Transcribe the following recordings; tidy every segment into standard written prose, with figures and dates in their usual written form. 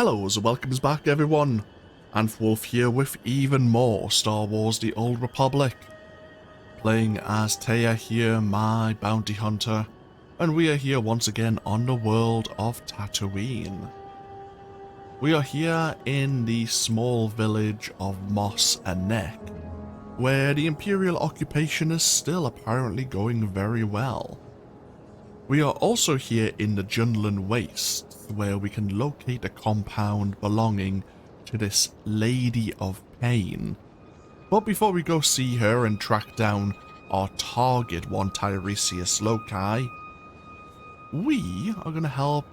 Hellos, welcomes back everyone, and Wolf here with even more Star Wars The Old Republic. Playing as Theia here, my bounty hunter, and we are here once again on the world of Tatooine. We are here in the small village of Mos Anek, where the Imperial occupation is still apparently going very well. We are also here in the Jundland Waste, where we can locate a compound belonging to this Lady of Pain. But before we go see her and track down our target, one Tiresias Loci, we are going to help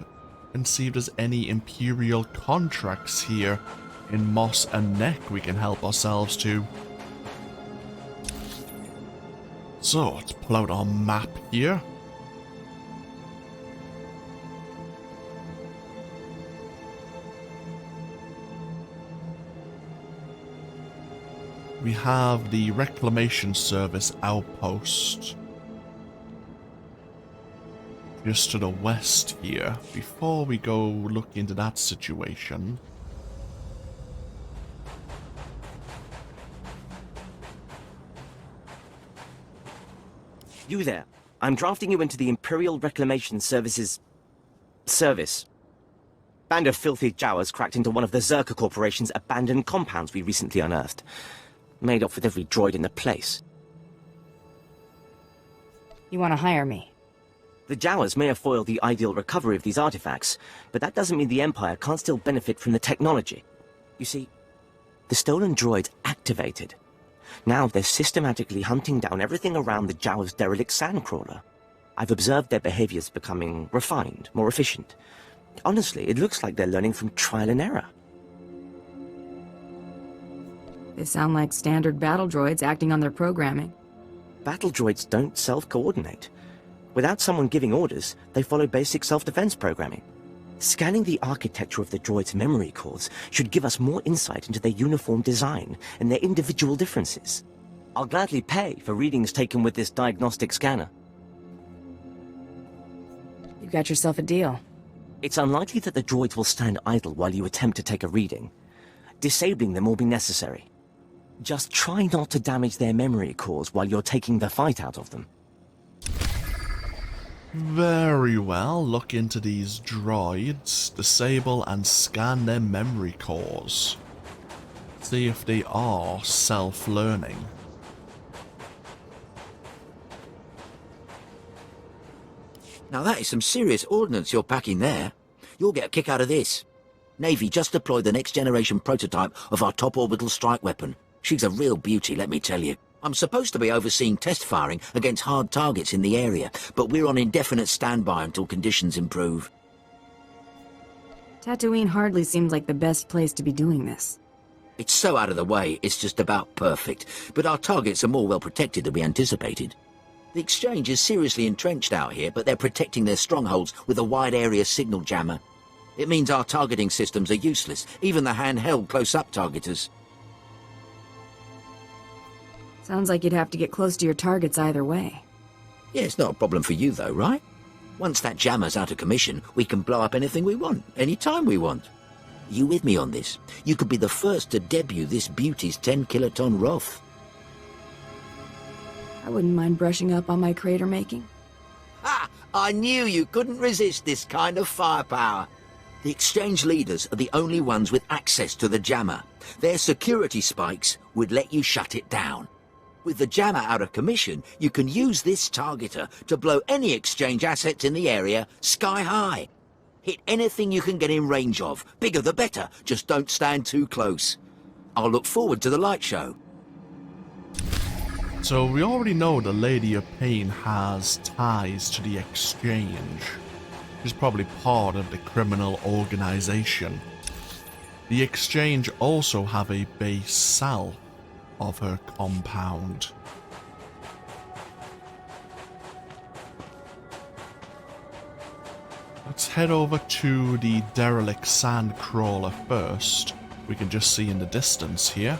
and see if there's any Imperial contracts here in Mos Anek we can help ourselves to. So, let's pull out our map here. We have the Reclamation Service outpost just to the west here. Before we go look into that situation, You there. I'm drafting you into the Imperial Reclamation Service's service. Band of filthy Jawas cracked into one of the Zerka Corporation's abandoned compounds we recently unearthed. Made off with every droid in the place. You want to hire me? The Jawas may have foiled the ideal recovery of these artifacts, but that doesn't mean the Empire can't still benefit from the technology. You see, the stolen droids activated. Now they're systematically hunting down everything around the Jawas' derelict sandcrawler. I've observed their behaviors becoming refined, more efficient. Honestly, it looks like they're learning from trial and error. They sound like standard battle droids acting on their programming. Battle droids don't self-coordinate. Without someone giving orders, they follow basic self-defense programming. Scanning the architecture of the droids' memory cores should give us more insight into their uniform design and their individual differences. I'll gladly pay for readings taken with this diagnostic scanner. You got yourself a deal. It's unlikely that the droids will stand idle while you attempt to take a reading. Disabling them will be necessary. Just try not to damage their memory cores while you're taking the fight out of them. very well, look into these droids, disable and scan their memory cores. See if they are self-learning. Now that is some serious ordnance you're packing there. You'll get a kick out of this. Navy just deployed the next generation prototype of our top orbital strike weapon. She's a real beauty, let me tell you. I'm supposed to be overseeing test firing against hard targets in the area, but we're on indefinite standby until conditions improve. Tatooine hardly seems like the best place to be doing this. It's so out of the way, it's just about perfect, but our targets are more well protected than we anticipated. The Exchange is seriously entrenched out here, but they're protecting their strongholds with a wide-area signal jammer. It means our targeting systems are useless, even the handheld close-up targeters. Sounds like you'd have to get close to your targets either way. Yeah, it's not a problem for you, though, right? Once that jammer's out of commission, we can blow up anything we want, anytime we want. You with me on this? You could be the first to debut this beauty's 10-kiloton Roth. I wouldn't mind brushing up on my crater making. Ha! I knew you couldn't resist this kind of firepower. The Exchange leaders are the only ones with access to the jammer. Their security spikes would let you shut it down. With the jammer out of commission, you can use this targeter to blow any Exchange assets in the area sky high. Hit anything you can get in range of. Bigger the better, just don't stand too close. I'll look forward to the light show. So we already know the Lady of Pain has ties to the Exchange. She's probably part of the criminal organization. The Exchange also have a base south of her compound. Let's head over to the derelict sandcrawler first. We can just see in the distance here.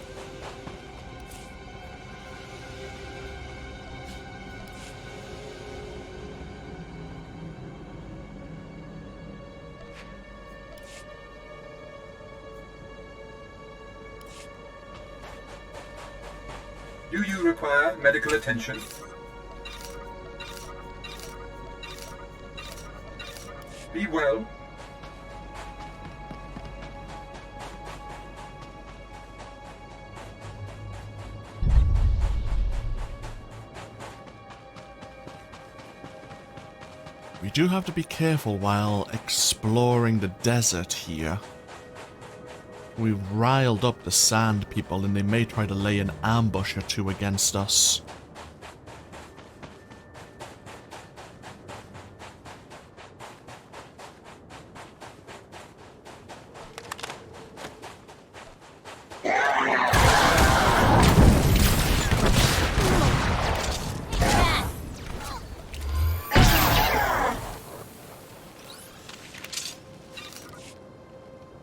Do you require medical attention? Be well. We do have to be careful while exploring the desert here. We've riled up the sand people and they may try to lay an ambush or two against us.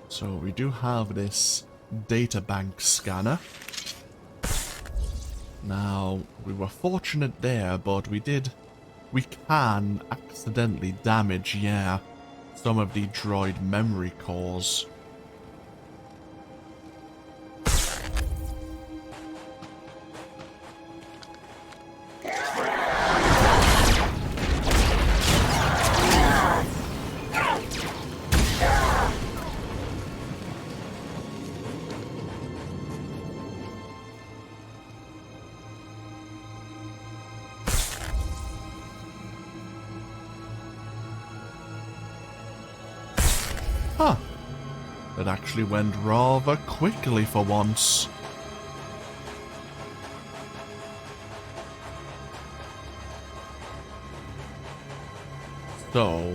So we do have this databank scanner. Now, we were fortunate there, but we can accidentally damage, yeah, some of the droid memory cores. Huh. That actually went rather quickly for once. So,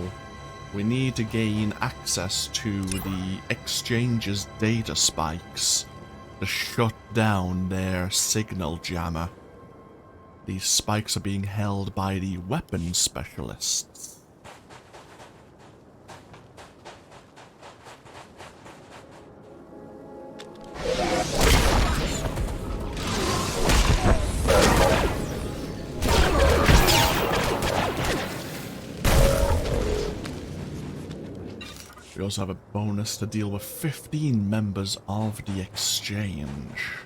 we need to gain access to the exchange's data spikes to shut down their signal jammer. These spikes are being held by the weapons specialists. We also have a bonus to deal with 15 members of the exchange.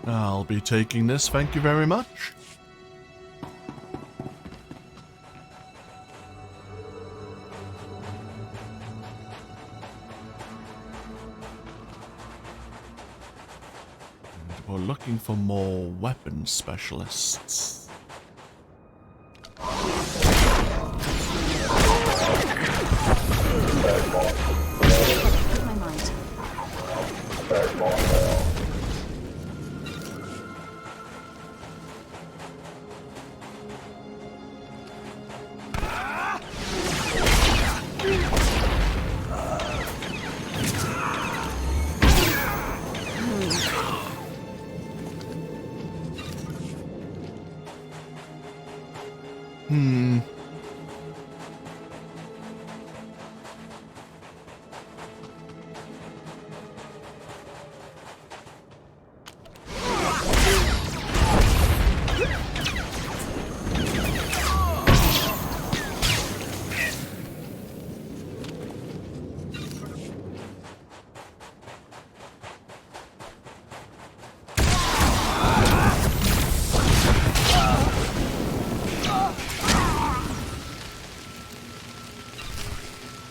I'll be taking this, thank you very much. And we're looking for more weapons specialists. My mind.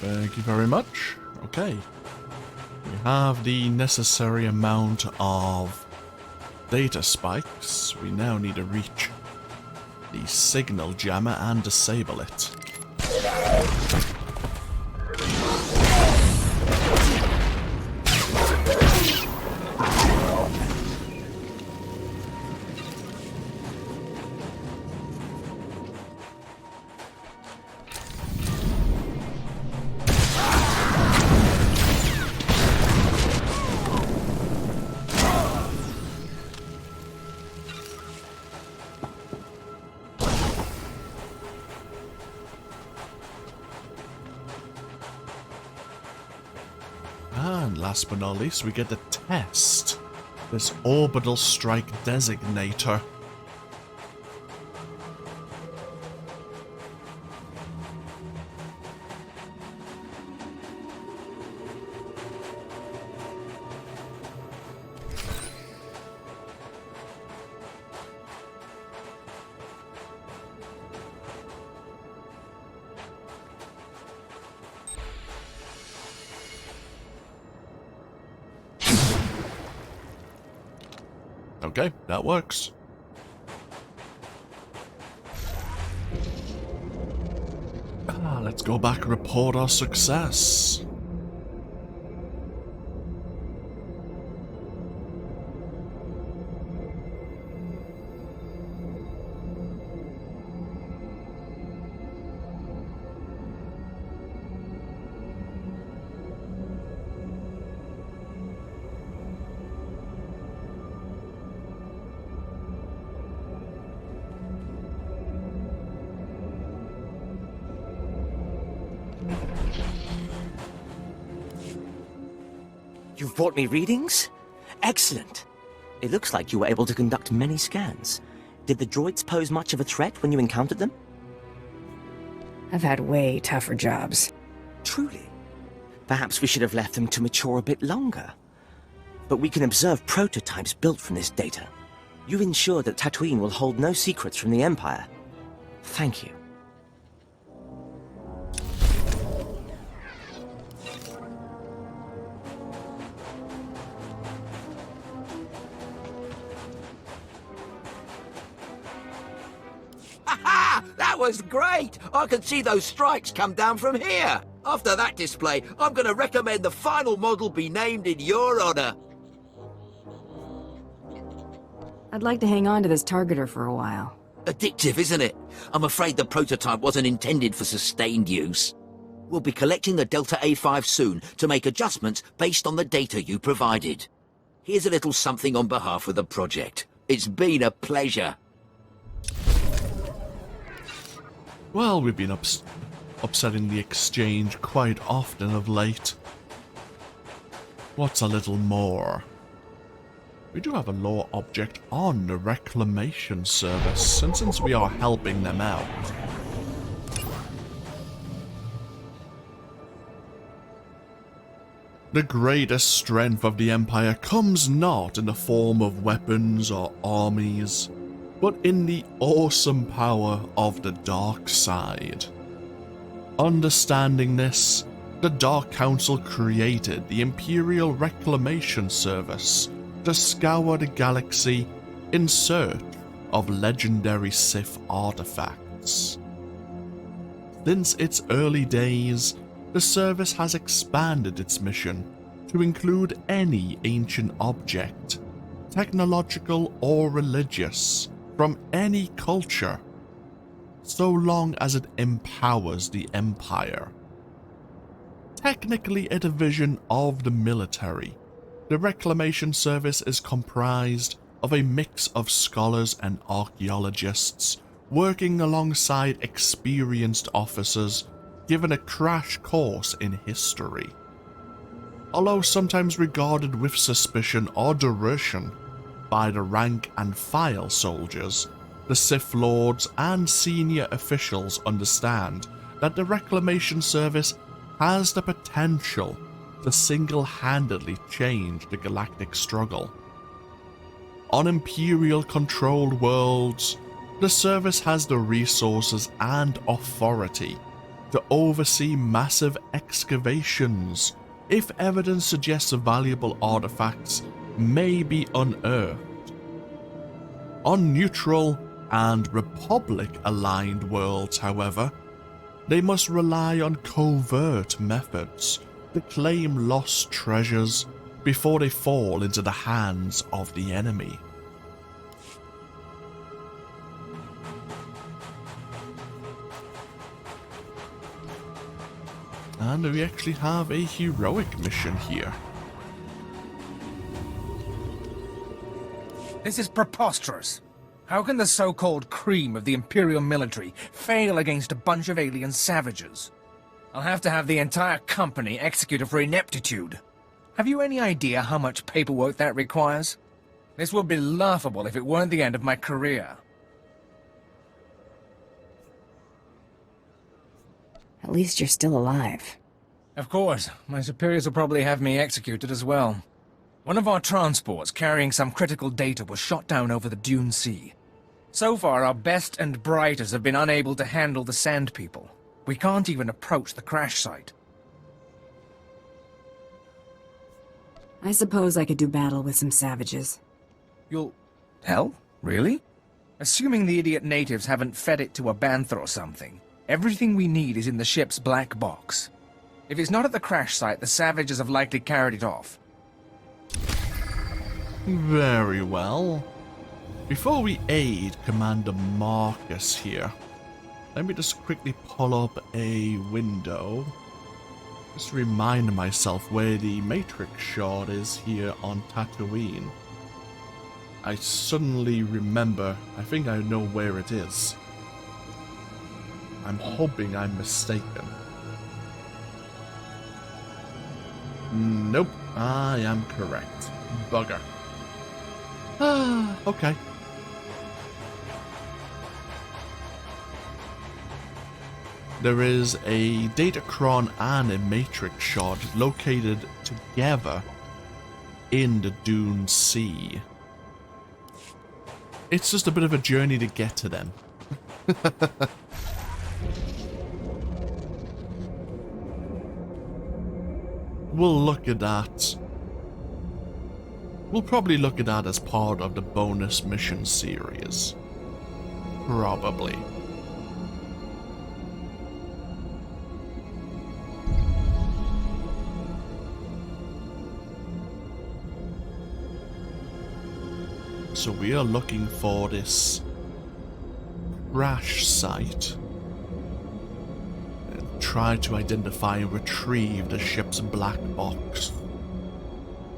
Thank you very much. Okay. We have the necessary amount of data spikes. We now need to reach the signal jammer and disable it. And last but not least, we get to test this orbital strike designator. Okay, that works. Let's go back and report our success. You've brought me readings? Excellent. It looks like you were able to conduct many scans. Did the droids pose much of a threat when you encountered them? I've had way tougher jobs. Truly. Perhaps we should have left them to mature a bit longer. But we can observe prototypes built from this data. You ensure that Tatooine will hold no secrets from the Empire. Thank you. That was great! I can see those strikes come down from here. After that display, I'm going to recommend the final model be named in your honor. I'd like to hang on to this targeter for a while. Addictive, isn't it? I'm afraid the prototype wasn't intended for sustained use. We'll be collecting the Delta A5 soon to make adjustments based on the data you provided. Here's a little something on behalf of the project. It's been a pleasure. Well, we've been upsetting the exchange quite often of late. What's a little more? We do have a lore object on the reclamation service, and since we are helping them out, the greatest strength of the Empire comes not in the form of weapons or armies, but in the awesome power of the dark side. Understanding this, the Dark Council created the Imperial Reclamation Service to scour the galaxy in search of legendary Sith artifacts. Since its early days, the service has expanded its mission to include any ancient object, technological or religious, from any culture, so long as it empowers the Empire. Technically a division of the military, the Reclamation Service is comprised of a mix of scholars and archaeologists working alongside experienced officers given a crash course in history. Although sometimes regarded with suspicion or derision by the rank and file soldiers, the Sith Lords and senior officials understand that the Reclamation Service has the potential to single-handedly change the galactic struggle. On Imperial-controlled worlds, the service has the resources and authority to oversee massive excavations if evidence suggests valuable artifacts may be unearthed. On neutral and Republic-aligned worlds, however, they must rely on covert methods to claim lost treasures before they fall into the hands of the enemy. And we actually have a heroic mission here. This is preposterous. How can the so-called cream of the Imperial military fail against a bunch of alien savages? I'll have to have the entire company executed for ineptitude. Have you any idea how much paperwork that requires? This would be laughable if it weren't the end of my career. At least you're still alive. Of course, my superiors will probably have me executed as well. One of our transports carrying some critical data was shot down over the Dune Sea. So far, our best and brightest have been unable to handle the Sand People. We can't even approach the crash site. I suppose I could do battle with some savages. You'll... Hell? Really? Assuming the idiot natives haven't fed it to a bantha or something, everything we need is in the ship's black box. If it's not at the crash site, the savages have likely carried it off. Very well. Before we aid Commander Marcus here, let me just quickly pull up a window. Just to remind myself where the Matrix shard is here on Tatooine. I suddenly remember, I think I know where it is. I'm hoping I'm mistaken. Nope, I am correct. Bugger. Okay. There is a Datacron and a Matrix shard located together in the Dune Sea. It's just a bit of a journey to get to them. We'll look at that. We'll probably look at that as part of the bonus mission series. Probably. So we are looking for this crash site. And try to identify and retrieve the ship's black box.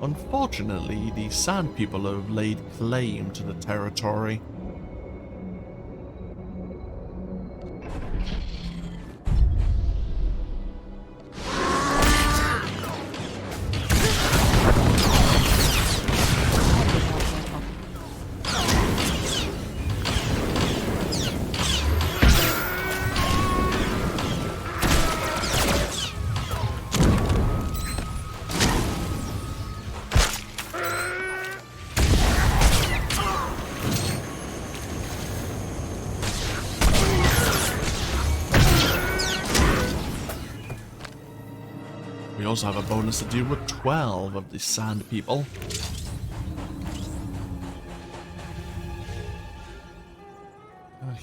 Unfortunately, the Sand People have laid claim to the territory. We also have a bonus to deal with 12 of the Sand People.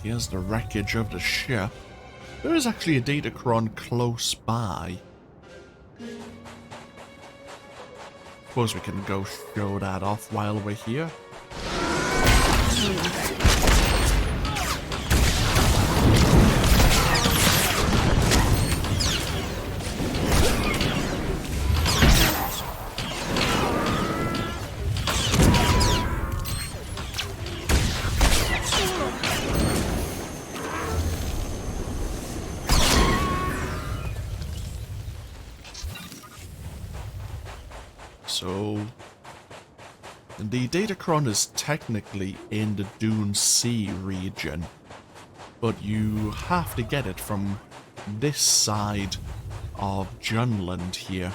Here's the wreckage of the ship. There is actually a Datacron close by. Suppose we can go show that off while we're here. So, the Datacron is technically in the Dune Sea region, but you have to get it from this side of Junland here.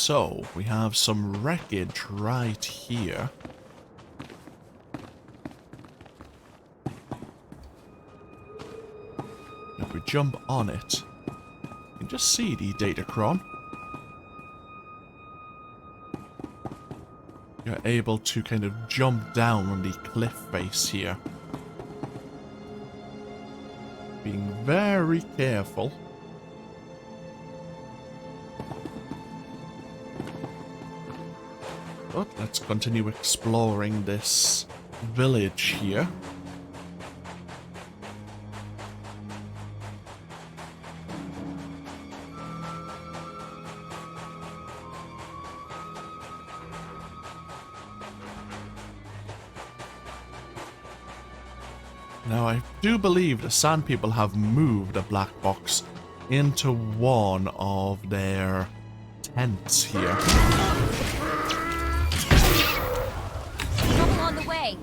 So, we have some wreckage right here. If we jump on it, you can just see the datachron. You're able to kind of jump down on the cliff face here. Being very careful. But let's continue exploring this village here. Now, I do believe the Sand People have moved the black box into one of their tents here. Trouble on the way.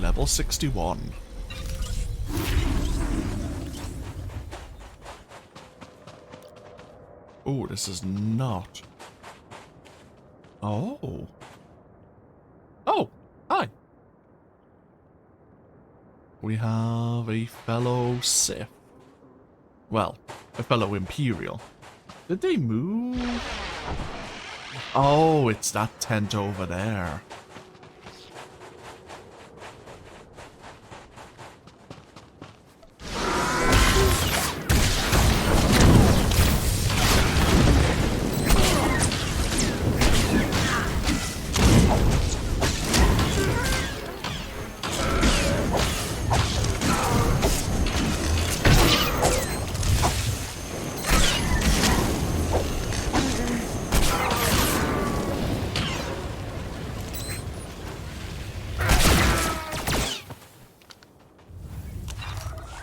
Level 61. Oh, this is not. Oh. Oh, hi. We have a fellow Sith. Well, a fellow Imperial. Did they move? Oh, it's that tent over there.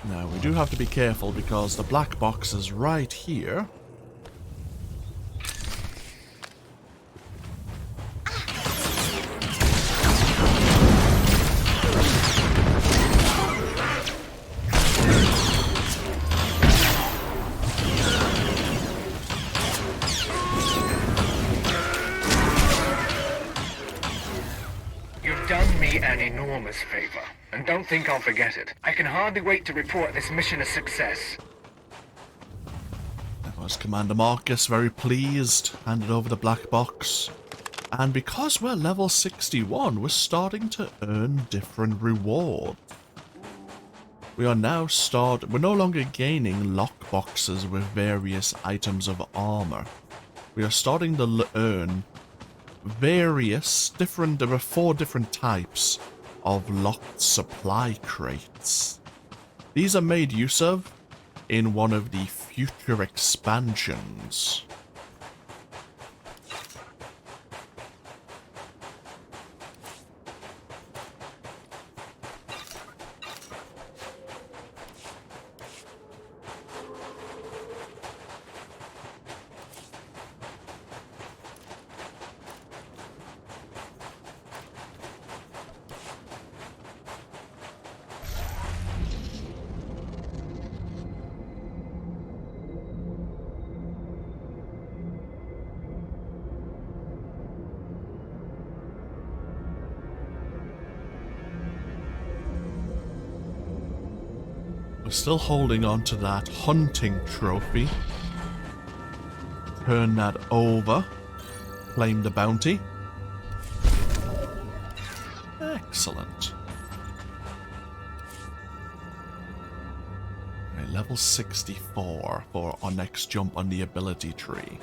Now, we do have to be careful because the black box is right here. You've done me an enormous favor, and don't think I'll forget it. I can hardly wait to report this mission a success. That was Commander Marcus, very pleased, handed over the black box. And because we're level 61, we're starting to earn different rewards. We are now we're no longer gaining lockboxes with various items of armor. We are starting to earn various different, there are 4 different types of locked supply crates. These are made use of in one of the future expansions. We're still holding on to that hunting trophy. Turn that over. Claim the bounty. Excellent. Okay, level 64 for our next jump on the ability tree.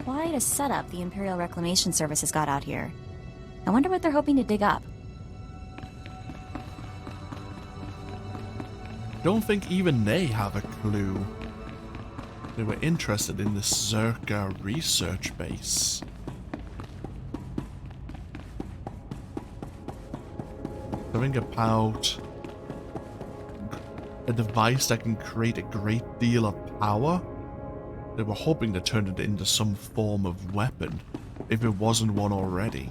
Quite a setup the Imperial Reclamation Service has got out here. I wonder what they're hoping to dig up. Don't think even they have a clue. They were interested in the Zerka research base. Something about a device that can create a great deal of power. They were hoping to turn it into some form of weapon, if it wasn't one already.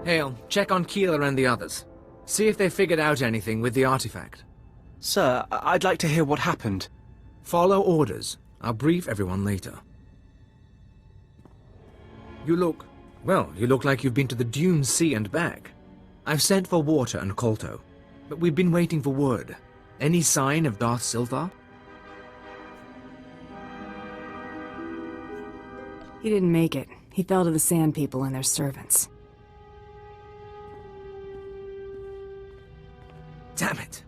Hale, check on Keeler and the others. See if they figured out anything with the artifact. Sir, I'd like to hear what happened. Follow orders. I'll brief everyone later. You look like you've been to the Dunes Sea and back. I've sent for Water and Kolto, but we've been waiting for word. Any sign of Darth Silthar? He didn't make it. He fell to the Sand People and their servants. Damn it.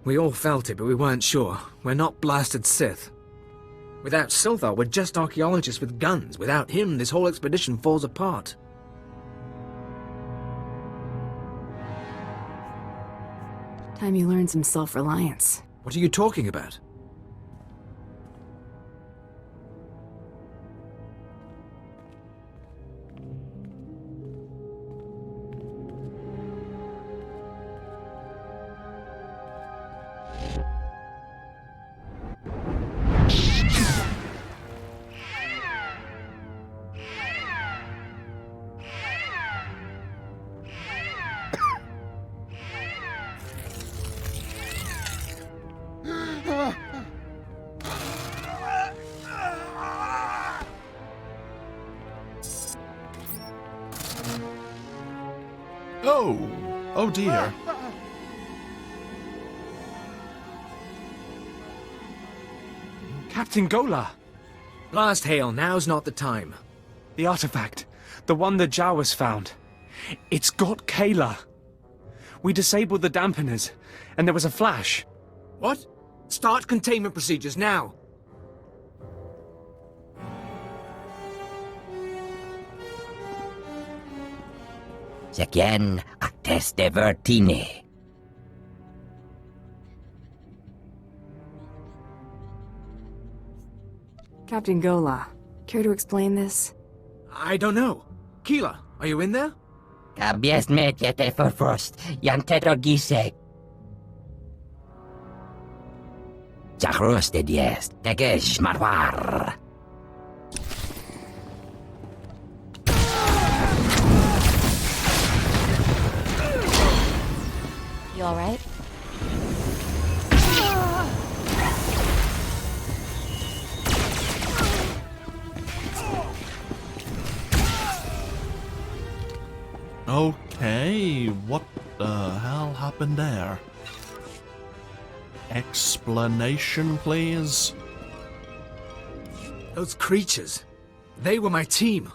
We all felt it, but we weren't sure. We're not blasted Sith. Without Silthar, we're just archaeologists with guns. Without him, this whole expedition falls apart. Time you learned some self-reliance. What are you talking about? Oh dear. Captain Gola! Blast Hale, now's not the time. The artifact. The one the Jawas found. It's got Kayla. We disabled the dampeners, and there was a flash. What? Start containment procedures now! Again, atteste vertine. Captain Gola, care to explain this? I don't know. Keeler, are you in there? Kabies metjete förfrost, jantetor gisek. Jachroste dies, teges marvar. You alright? Okay, what the hell happened there? Explanation, please? Those creatures. They were my team.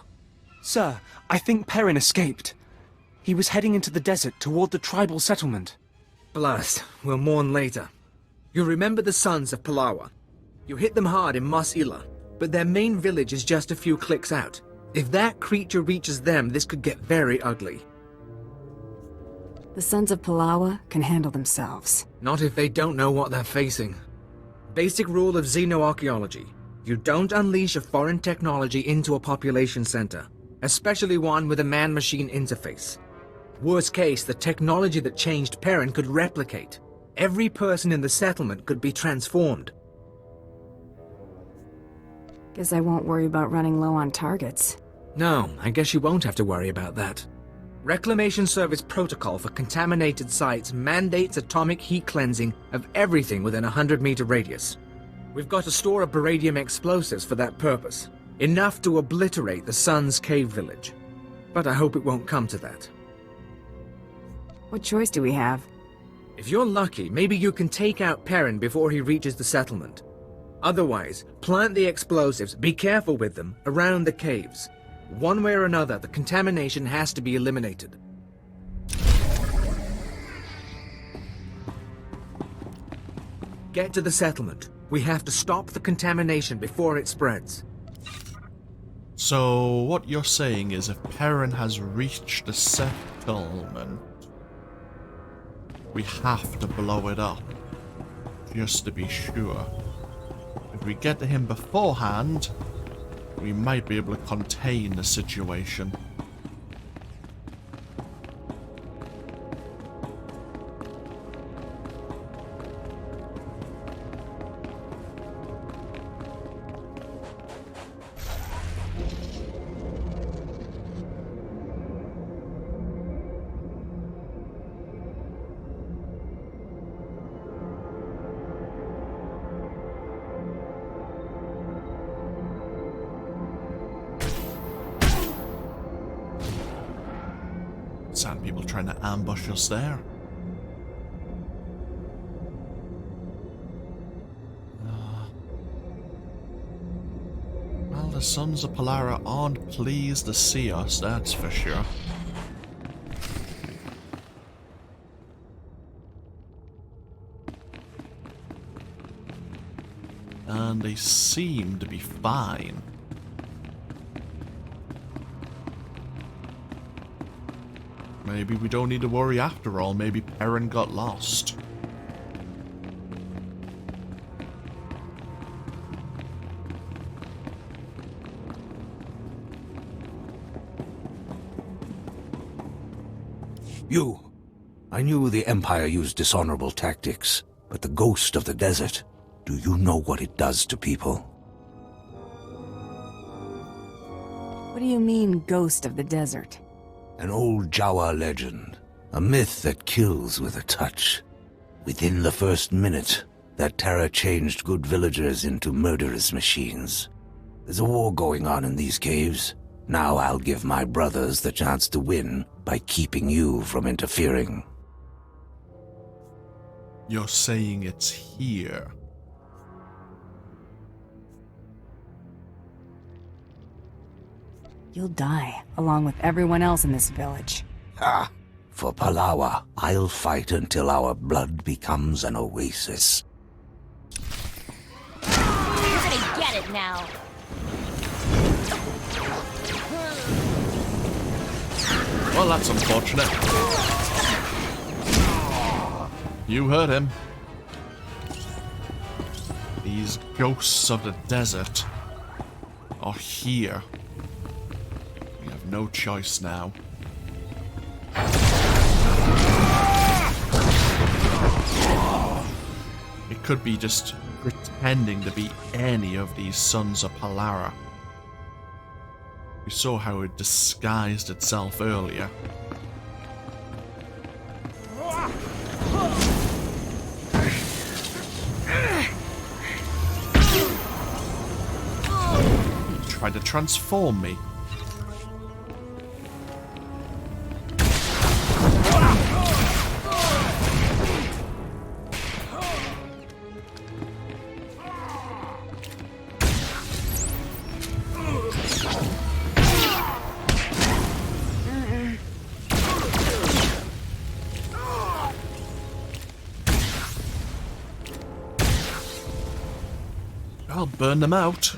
Sir, I think Perrin escaped. He was heading into the desert toward the tribal settlement. Blast, we'll mourn later. You remember the Sons of Palawa. You hit them hard in Mos Ila, but their main village is just a few clicks out. If that creature reaches them, this could get very ugly. The Sons of Palawa can handle themselves. Not if they don't know what they're facing. Basic rule of xenoarchaeology. You don't unleash a foreign technology into a population center, especially one with a man-machine interface. Worst case, the technology that changed Perrin could replicate. Every person in the settlement could be transformed. Guess I won't worry about running low on targets. No, I guess you won't have to worry about that. Reclamation Service protocol for contaminated sites mandates atomic heat cleansing of everything within a 100-meter radius. We've got a store of beradium explosives for that purpose. Enough to obliterate the Sun's cave village. But I hope it won't come to that. What choice do we have? If you're lucky, maybe you can take out Perrin before he reaches the settlement. Otherwise, plant the explosives, be careful with them, around the caves. One way or another, the contamination has to be eliminated. Get to the settlement. We have to stop the contamination before it spreads. So, what you're saying is if Perrin has reached the settlement, we have to blow it up, just to be sure. If we get to him beforehand, we might be able to contain the situation. Sand people trying to ambush us there. Well, the Sons of Palara aren't pleased to see us, that's for sure. And they seem to be fine. Maybe we don't need to worry after all. Maybe Perrin got lost. You. I knew the Empire used dishonorable tactics, but the ghost of the desert, do you know what it does to people? What do you mean, ghost of the desert? An old Jawa legend. A myth that kills with a touch. Within the first minute, that terror changed good villagers into murderous machines. There's a war going on in these caves. Now I'll give my brothers the chance to win by keeping you from interfering. You're saying it's here? You'll die, along with everyone else in this village. Ha! For Palawa, I'll fight until our blood becomes an oasis. You're gonna get it now. Well, that's unfortunate. You heard him. These ghosts of the desert are here. We have no choice now. It could be just pretending to be any of these Sons of Palara. We saw how it disguised itself earlier. He tried to transform me. I'll burn them out.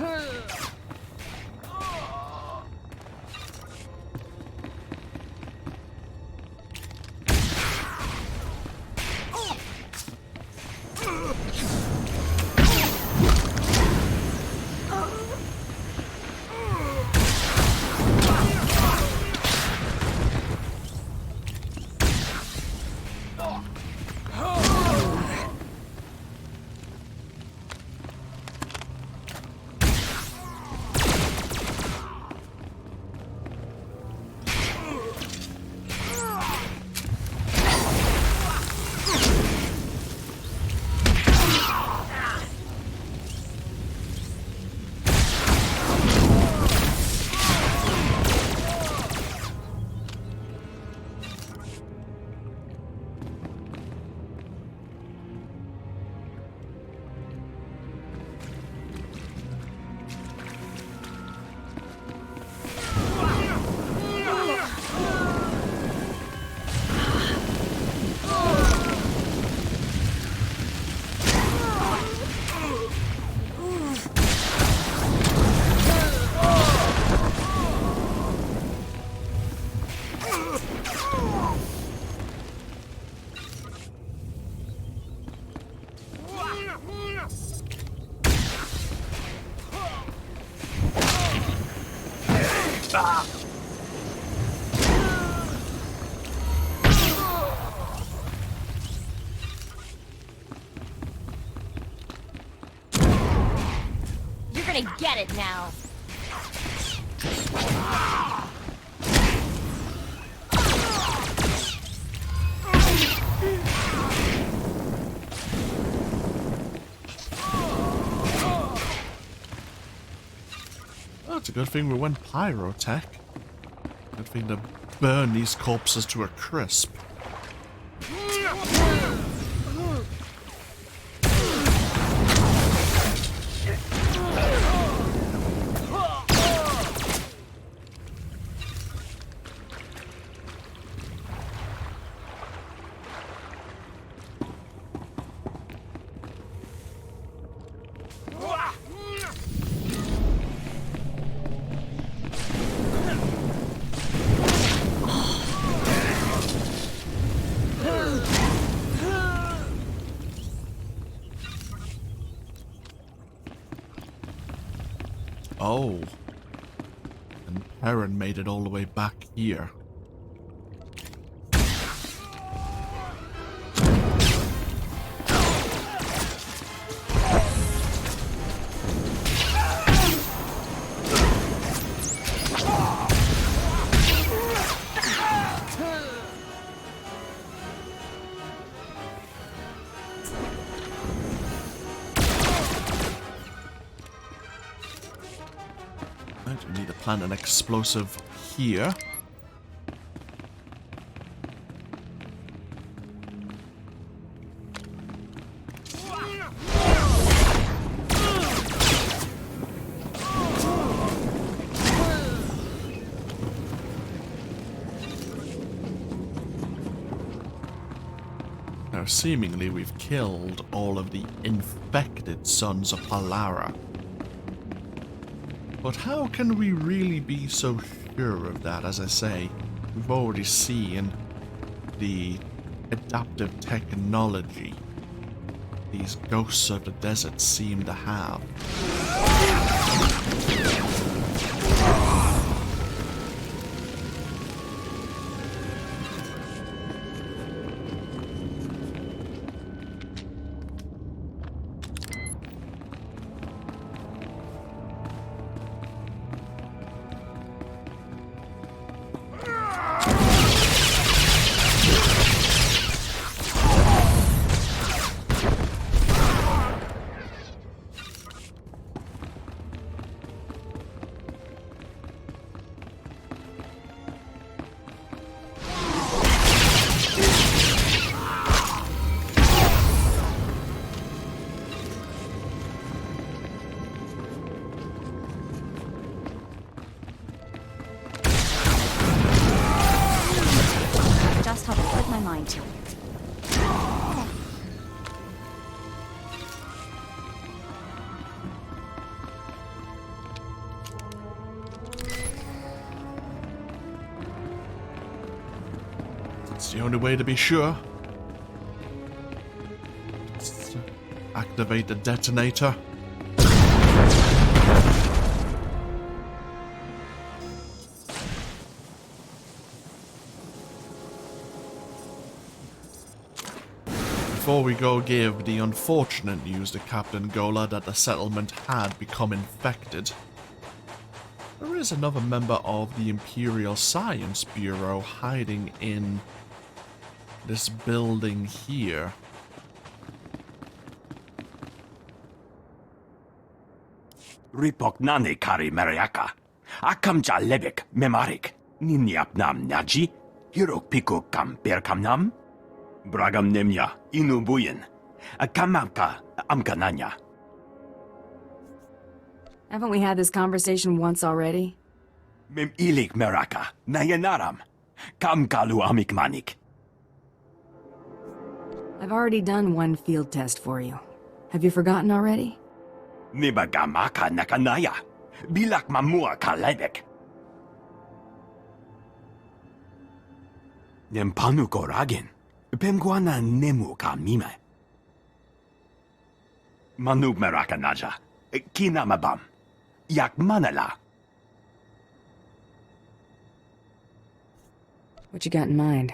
You're gonna get it now. Oh, it's a good thing we went pyrotech. Good thing to burn these corpses to a crisp. Oh. And Perrin made it all the way back here. We need to plant an explosive here. Now, seemingly we've killed all of the infected sons of Palara. But how can we really be so sure of that? As I say, we've already seen the adaptive technology these ghosts of the desert seem to have. Just how to put my mind to it. It's the only way to be sure. Let's activate the detonator. Before we go give the unfortunate news to Captain Gola that the settlement had become infected, there is another member of the Imperial Science Bureau hiding in this building here. Ripognane kari Mariaka. Akamja lebek memarik. Ninyapnam naji. Hirok piku kam perkamnam. Bragam nemnya inubuyen. Akamamka amkananya. Haven't we had this conversation once already? Mem ilik meraka. Nayanaram. Kam kalu amikmanik. I've already done one field test for you. Have you forgotten already? Nibagamaka nakanaya. Bilak mamua kalebek. Nempanu koragin. Pemguana nemu ka mime. Manub meraka naja. Kinamabam. Yak manala. What you got in mind?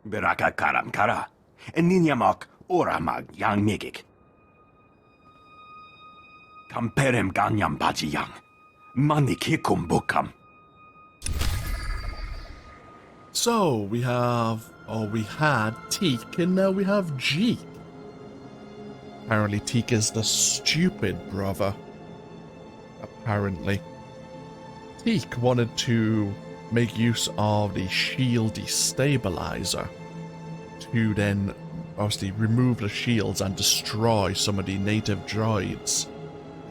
Beraka karam kara. Eninyamak oramag yang megik. Kamperem ganyam baji yang. Manik hikum bukam. So, we had Teak, and now we have Jeek. Apparently Teak is the stupid brother. Apparently. Teak wanted to make use of the shield destabilizer to then obviously remove the shields and destroy some of the native droids.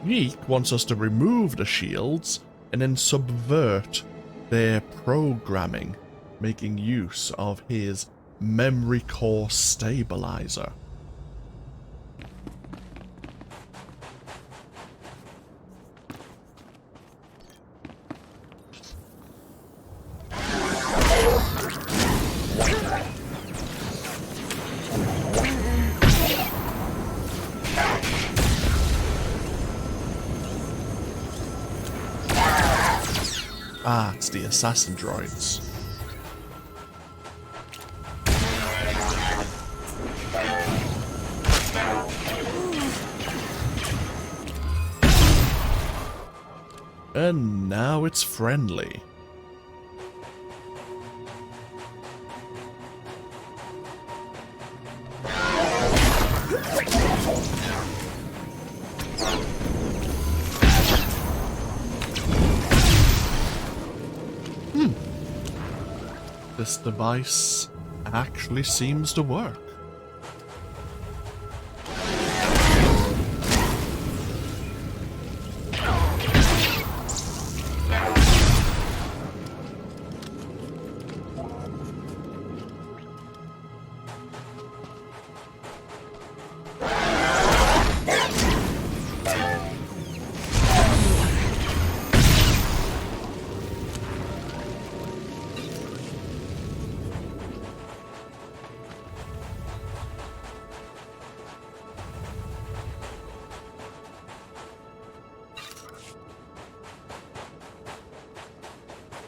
Jeek wants us to remove the shields and then subvert their programming, making use of his memory core stabilizer. Ah, it's the assassin droids. And now it's friendly. This device actually seems to work.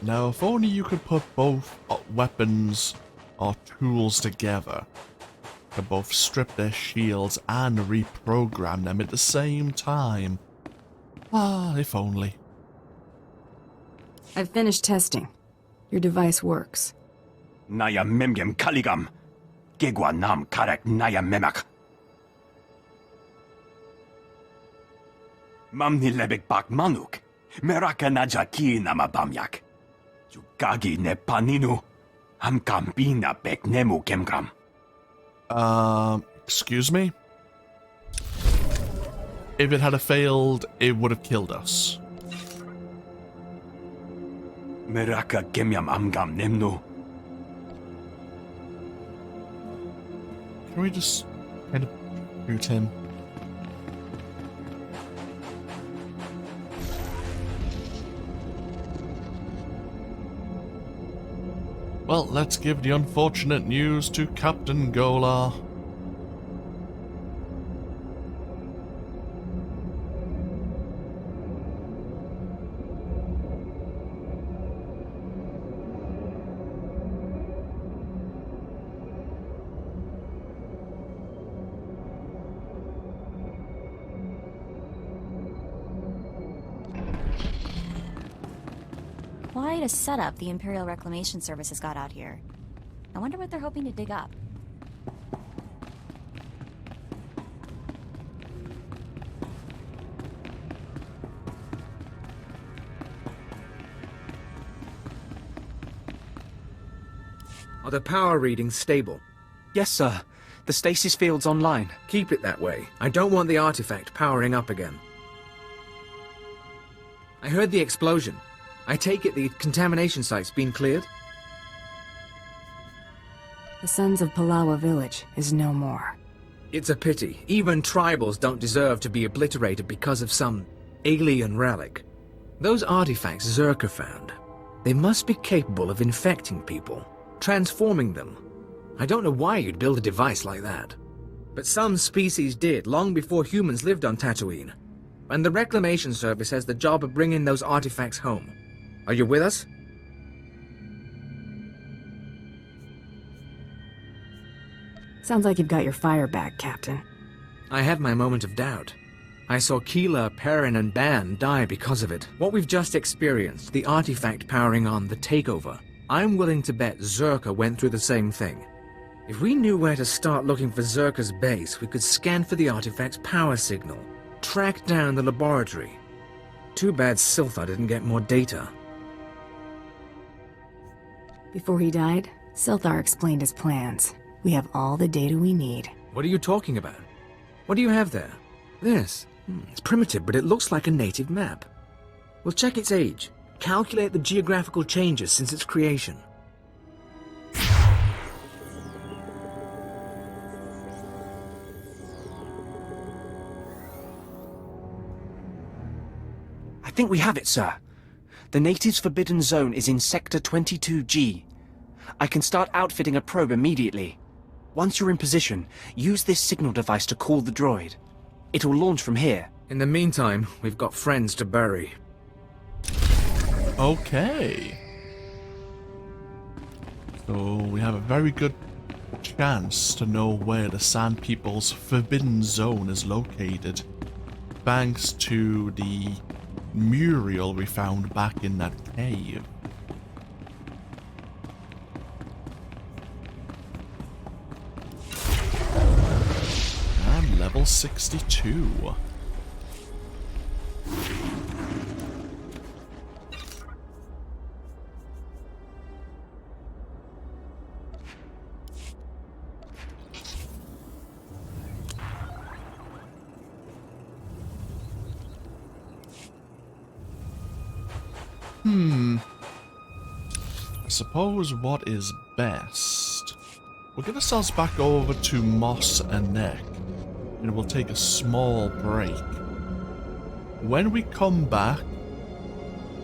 Now, if only you could put both weapons or tools together, to both strip their shields and reprogram them at the same time. Ah, if only. I've finished testing. Your device works. Naya memgem kaligam. Gegwa nam karek naya memak. Mamni lebek bak manuk. Meraka najaki namabamyak. Yugagi ne paninu. Hamkambina bek nemu kemgram. Excuse me? If it had failed, it would have killed us. Meraka gemyam amgam nemnu. Can we just kind of shoot him? Well, let's give the unfortunate news to Captain Golar. Quite a setup the Imperial Reclamation Service has got out here. I wonder what they're hoping to dig up. Are the power readings stable? Yes, sir. The stasis field's online. Keep it that way. I don't want the artifact powering up again. I heard the explosion. I take it the contamination site's been cleared? The Sons of Palawa Village is no more. It's a pity. Even tribals don't deserve to be obliterated because of some alien relic. Those artifacts Zerka found, they must be capable of infecting people, transforming them. I don't know why you'd build a device like that. But some species did long before humans lived on Tatooine. And the Reclamation Service has the job of bringing those artifacts home. Are you with us? Sounds like you've got your fire back, Captain. I had my moment of doubt. I saw Keela, Perrin, and Ban die because of it. What we've just experienced, the artifact powering on the takeover, I'm willing to bet Zerka went through the same thing. If we knew where to start looking for Zerka's base, we could scan for the artifact's power signal, track down the laboratory. Too bad Silthar didn't get more data. Before he died, Silthar explained his plans. We have all the data we need. What are you talking about? What do you have there? This. It's primitive, but it looks like a native map. We'll check its age, calculate the geographical changes since its creation. I think we have it, sir. The natives' forbidden zone is in Sector 22G. I can start outfitting a probe immediately. Once you're in position, use this signal device to call the droid. It'll launch from here. In the meantime, we've got friends to bury. Okay. So we have a very good chance to know where the Sand People's forbidden zone is located, thanks to the Muriel we found back in that cave. And level 62. I suppose what is best? We'll get ourselves back over to Mos Anek, and we'll take a small break. When we come back,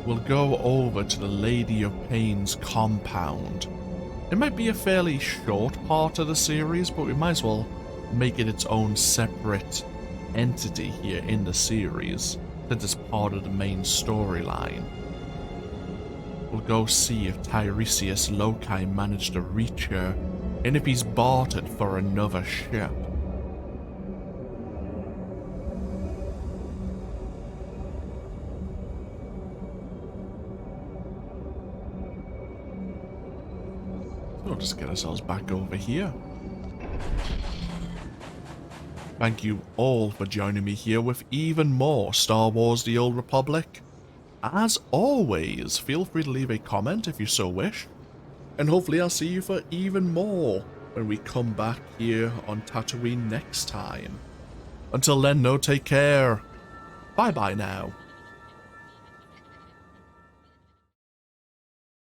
we'll go over to the Lady of Pain's compound. It might be a fairly short part of the series, but we might as well make it its own separate entity here in the series, since it's part of the main storyline. We'll go see if Tiresias Loci managed to reach her, and if he's bought it for another ship. We'll just get ourselves back over here. Thank you all for joining me here with even more Star Wars: The Old Republic. As always, feel free to leave a comment if you so wish, and hopefully I'll see you for even more when we come back here on Tatooine next time. Until then, no, take care. Bye bye now.